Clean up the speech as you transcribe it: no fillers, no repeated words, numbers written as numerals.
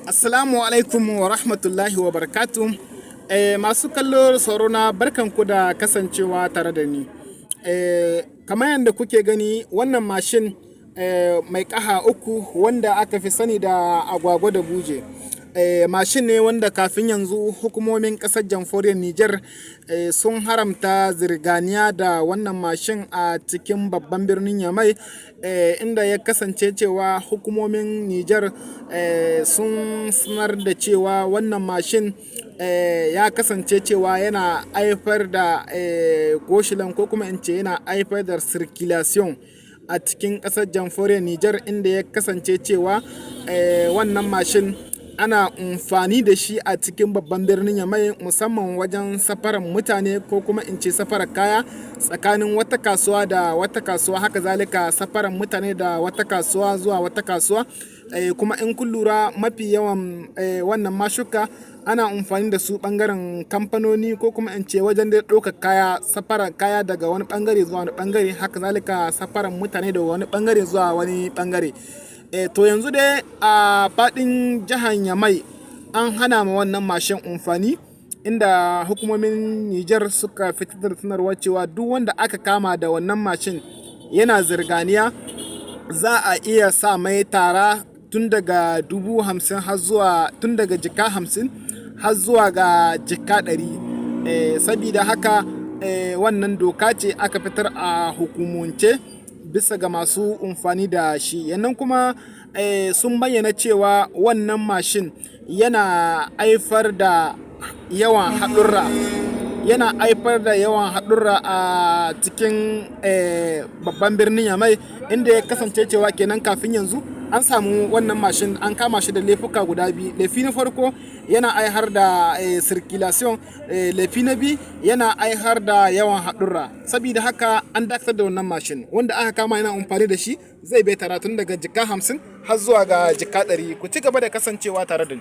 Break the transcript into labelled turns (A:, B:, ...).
A: Assalamu alaikum wa rahmatullahi wa barakatuh. Masu kallo saurona barkanku da kasancewa tare da ni. Kamar yadda kuke gani wannan mashin mai ƙaha uku wanda aka fi sani da agwagwa da buje. Mashin ne wanda kafin yanzu hukumomin ƙasar jamhuriyar Nijar sun haramta zirganiya da wannan mashin a cikin babban birnin Yamai, inda ya kasance cewa hukumomin Nijar sun sanar da cewa wannan mashin ya kasance cewa yana haifar da goshilan ko kuma in ce yana haifar da circulation a cikin ƙasar jamhuriyar Nijar, inda ya kasance cewa wannan mashin ana amfani da shi a cikin babban birnin Yamai, musamman wajen safarar mutane ko kuma in ce safarar kaya tsakanin wata kasuwa da wata kasuwa, haka zalika safarar mutane da wata kasuwa zuwa wata kasuwa. Kuma in kun lura mafi yawan wannan mashuka ana amfani da su bangaren kamfanoni ko kuma in ce wajen da ɗaukar kaya, safarar kaya daga wani bangare zuwa wani bangare, haka zalika safarar mutane da wani bangare zuwa wani bangare. To yanzu dai a faɗin jihar Yamai an hana ma wannan mashin amfani, inda hukumomin Nijar suka fitar da sanarwar cewa duk wanda aka kama da wannan mashin yana zirganiya za a iya sa mai tara tun daga 50,000 har zuwa tun daga jika 50 har zuwa ga jika 100. Sabida haka wannan doka ce aka fitar a hukumance bisa ga masu amfani da shi. Yannan kuma sun bayyana cewa wannan mashin yana haifar da yawan haɗurra, a cikin babban birnin Yamai, inda ya kasance cewa kenan kafin yanzu an samu wannan mashin an kama shi da laifuka guda biyu. Laifi na farko yana haifar da circulation, laifi na biyu yana haifar da yawan haɗurra. Saboda haka an dakatar da wannan mashin, wanda aka kama yana amfani da shi zai bai tara tun daga jika 50 har zuwa ga jika 100. Ku ci gaba da kasancewa tare da ni.